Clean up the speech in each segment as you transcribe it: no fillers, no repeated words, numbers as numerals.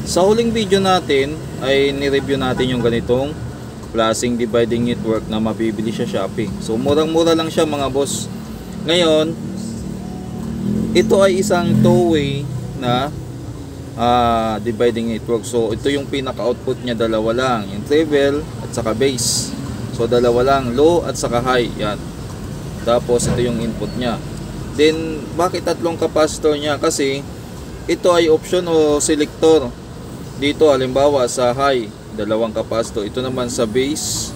Sa huling video natin ay ni-review natin yung ganitong klaseng dividing network na mabibili sa Shopee. So murang-mura lang siya mga boss. Ngayon, ito ay isang two-way na dividing network. So ito yung pinaka-output niya, dalawa lang, yung treble at saka base. So dalawa lang, low at saka high. Yan. Tapos ito yung input niya. Then bakit tatlong capacitor niya? Kasi ito ay option o selector. Dito halimbawa sa high, dalawang capacitor. Ito naman sa base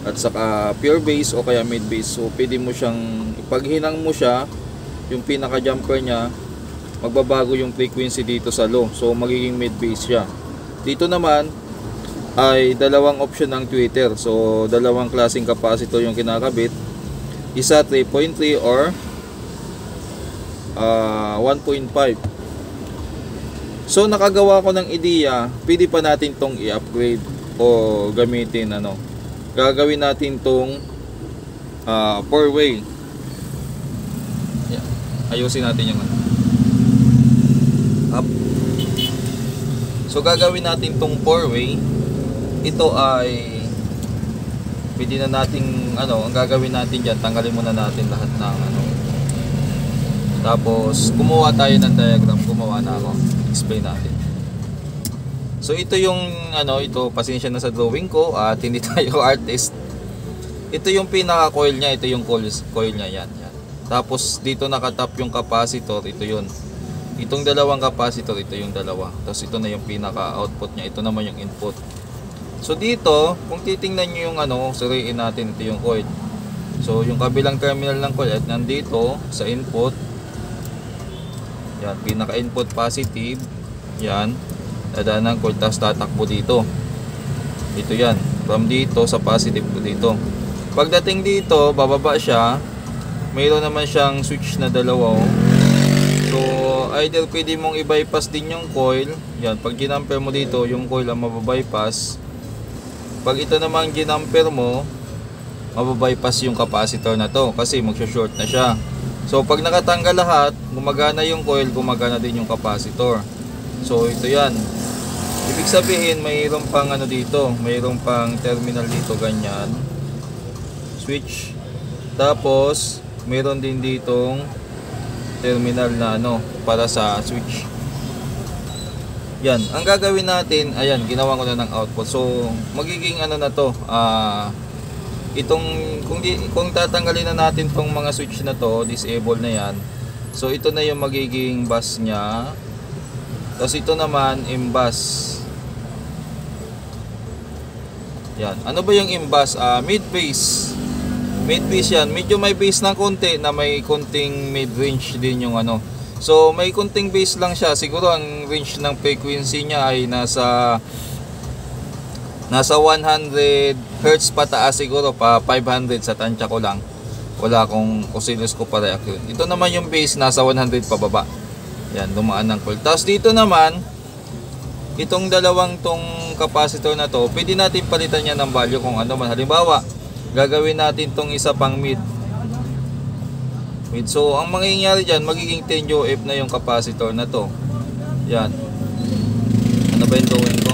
at saka pure base o kaya mid base. So pwede mo siyang, ipaghinang mo siya, yung pinaka jumper niya, magbabago yung frequency dito sa low. So magiging mid base siya. Dito naman ay dalawang option ng tweeter. So dalawang klaseng capacitor yung kinakabit. Isa 3.3 or 1.5. So nakagawa ko ng ideya, pwede pa natin tong i-upgrade o gamitin gagawin natin tong 4-way. Yeah. Ayusin natin yung up. So gagawin natin tong 4-way. Ito ay pwede na nating ang gagawin natin diyan, tanggalin muna natin lahat ng Tapos kumuha tayo ng diagram, gumawa na ako. Explain natin. So ito yung ito, pasensya na sa drawing ko at hindi tayo artist. Ito yung pinaka coil niya, ito yung coil niya, yan. Tapos dito nakatap yung capacitor, ito yun. Itong dalawang capacitor, ito yung dalawa. Tapos ito na yung pinaka output niya, ito naman yung input. So dito, kung titingnan niyo yung suriin natin, ito yung coil. So yung kabilang terminal ng coil at nandito sa input. Yan, pinaka input positive. Yan, dadaan ng coil, tapos tatakbo dito. Ito yan, from dito sa positive po dito. Pagdating dito, bababa siya. Mayroon naman siyang switch na dalawa. So either pwede mong i-bypass din yung coil. Yan, pag ginamper mo dito, yung coil ang mababypass. Pag ito naman ginamper mo, mababypass yung capacitor na to kasi magsha-short na siya. So pag nakatanggal lahat, gumagana yung coil, gumagana din yung capacitor. So ito yan. Ibig sabihin mayroon pang dito, mayroon pang terminal dito ganyan. Switch. Tapos mayroon din ditong terminal na para sa switch. Yan, ang gagawin natin, ayan, ginawa ko na ng output. So magiging na to, itong kung tatanggalin na natin tong mga switch na to, disable na yan. So ito na yung magiging bus nya. Tapos ito naman M-bus. Yan. Ano ba yung M-bus? Mid base. Mid base yan. Medyo may base ng konti na may konting mid range din yung So may konting base lang siya. Siguro ang range ng frequency niya ay nasa 100 Hz pataas, siguro pa 500 sa tansya ko lang. Wala akong oscilloscope para accurate. Ito naman yung base, nasa 100 pababa. Yan, dumaan ng coil. Tapos dito naman, itong dalawang tong capacitor na to, pwede natin palitan niya ng value kung man. Halimbawa, gagawin natin tong isa pang mid. So ang mangyayari dyan, magiging 10 UF na yung capacitor na to. Yan. Ano ba yung drawing ko?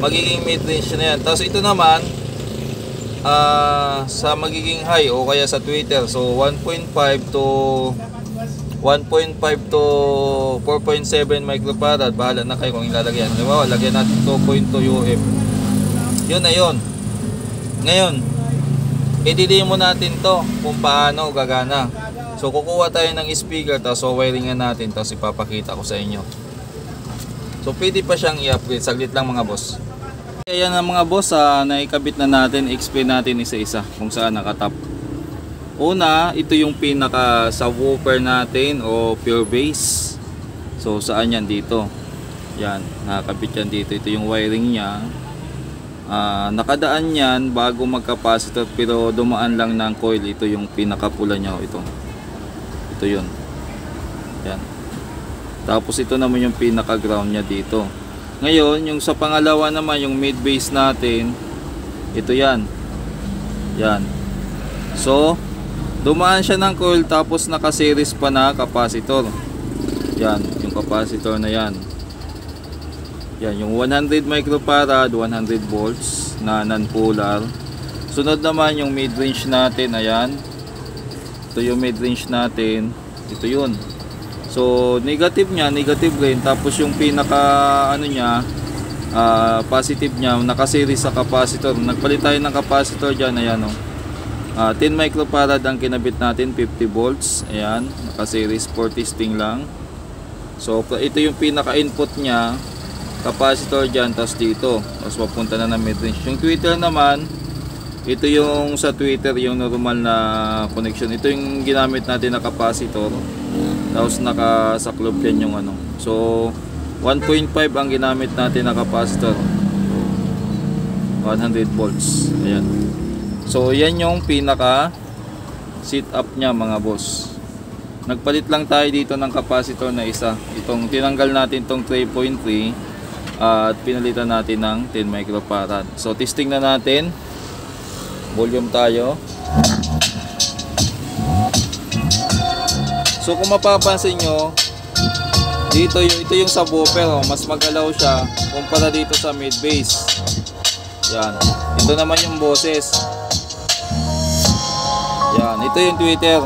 Magiging mid-range na yan. Tapos ito naman sa magiging high o kaya sa tweeter. So 1.5 to 4.7 microfarad. Bahala na kayo kung ilalagyan. Diba? Lagyan natin 2.2 UF. Yun na yun. Ngayon, i-delay mo natin to kung paano gagana. So kukuha tayo ng speaker, tapos wiringan natin, tapos ipapakita ko sa inyo. So pwede pa siyang i-upgrade. Saglit lang mga boss. Ayan na mga boss, naikabit na natin. Explain natin isa-isa kung saan nakatap. Una, ito yung pinaka subwoofer natin o pure bass. So saan yan? Dito. Yan, nakakabit yan dito. Ito yung wiring nya. Nakadaan yan bago mag-capacitor, pero dumaan lang ng coil. Ito yung pinakapula nya. Ito yun. Yan. Tapos ito naman yung pinaka ground nya dito. Ngayon, yung sa pangalawa naman, yung mid base natin, ito yan. Yan. So dumaan siya ng coil, tapos naka-series pa na capacitor. Yan, yung capacitor na yan. Yan, yung 100 microfarad, 100 volts na non-polar. Sunod naman yung mid-range natin, ayan. Ito yung mid-range natin. Ito yun. So, negative niya, negative rin. Tapos yung pinaka, ano niya, positive niya, nakaseries sa capacitor. Nagpalit tayo ng capacitor dyan, ayan o. 10 microfarad ang kinabit natin, 50 volts. Ayan, nakaseries for testing lang. So, ito yung pinaka-input niya. Capacitor dyan, tapos dito tapos papunta na ng mid-range. Yung tweeter naman, ito yung sa tweeter, yung normal na connection. Ito yung ginamit natin na capacitor, tapos nakasaklob yan yung ano. So 1.5 ang ginamit natin na capacitor, 100 volts. Ayan. So yan yung pinaka setup nya mga boss. Nagpalit lang tayo dito ng capacitor na isa. Itong tinanggal natin tong 3.3 at pinalitan natin ng 10 microfarad. So testing na natin. Volume tayo. So kung mapapansin nyo, ito yung subwoofer, oh, mas magalaw siya kumpara dito sa mid bass. Yan. Ito naman yung boses. Yan, ito yung tweeter.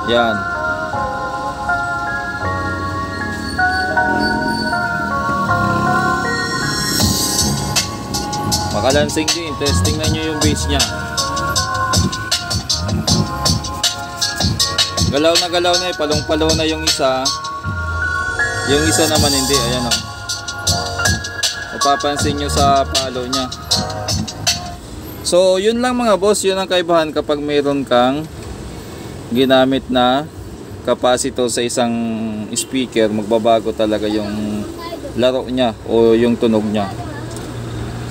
Yan. Makalansing din. Testing na nyo yung bass nya. Galaw na eh. Palong-palo na yung isa. Yung isa naman hindi. Ayan o. Mapapansin nyo sa palo nya. So yun lang mga boss. Yun ang kaibahan kapag mayroon kang ginamit na capacitor sa isang speaker. Magbabago talaga yung laro nya o yung tunog nya.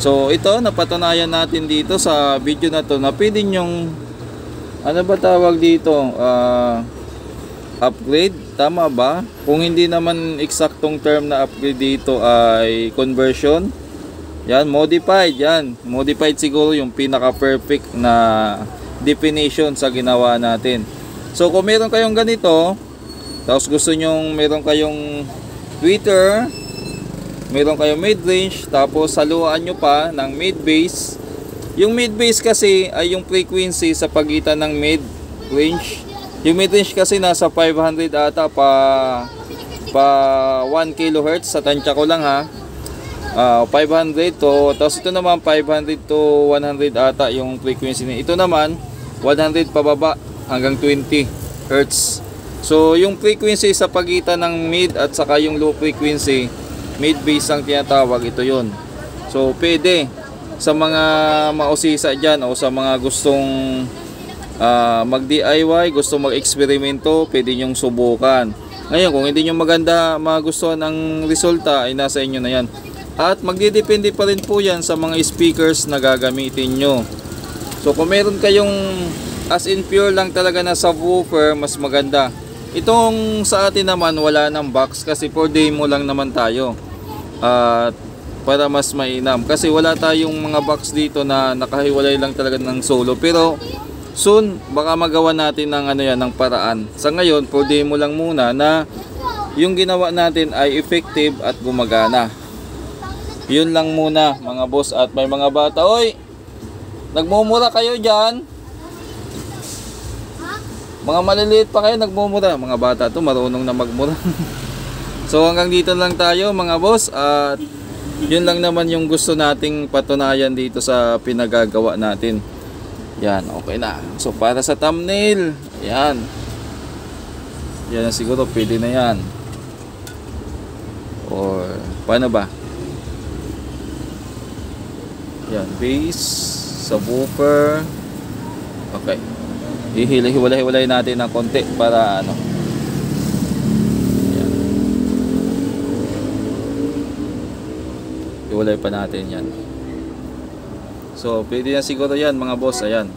So ito, napatunayan natin dito sa video na to na pwede nyong, ano ba tawag dito, upgrade, tama ba? Kung hindi naman eksaktong term na upgrade dito ay conversion. Yan, modified, yan. Modified siguro yung pinaka perfect na definition sa ginawa natin. So kung meron kayong ganito, tapos gusto nyong meron kayong tweeter, meron kayong mid-range, tapos haluan nyo pa ng mid-bass. Yung mid-bass kasi ay yung frequency sa pagitan ng mid-range. Yung mid-range kasi nasa 500 ata pa 1 kHz sa tansya ko lang ha. 500 to, tapos ito naman 500 to 100 ata yung frequency niya. Ito naman 100 pababa hanggang 20 Hz. So yung frequency sa pagitan ng mid at saka yung low frequency, mid-bass ang tinatawag, ito yun. So pwede sa mga mausisa dyan o sa mga gustong mag DIY, gusto mag-eksperimento, pwede nyong subukan. Ngayon kung hindi nyo maganda magustuhan ang resulta ay nasa inyo na yan. At magdidepende pa rin po yan sa mga speakers na gagamitin nyo. So kung meron kayong as in pure lang talaga na subwoofer, mas maganda. Itong sa atin naman wala ng box kasi for demo lang naman tayo. At para mas mainam kasi wala tayong mga box dito na nakahiwalay lang talaga ng solo, pero soon baka magawa natin ng ano yan, ng paraan. Sa ngayon for demo lang muna na yung ginawa natin ay effective at gumagana. Yun lang muna mga boss. At may mga bata, oy, nagmumura kayo dyan, mga maliliit pa kayo nagmumura. Mga bata to marunong na magmura. So hanggang dito lang tayo mga boss, at yun lang naman yung gusto nating patunayan dito sa pinagagawa natin. Yan, okay na. So para sa thumbnail, yan. Yan siguro pwede na yan. Or paano ba? Yan, bass, subwoofer. Okay. Hiwalay natin ng konti para ano. Iwalay pa natin yan. So pwede na siguro yan mga boss. Ayan.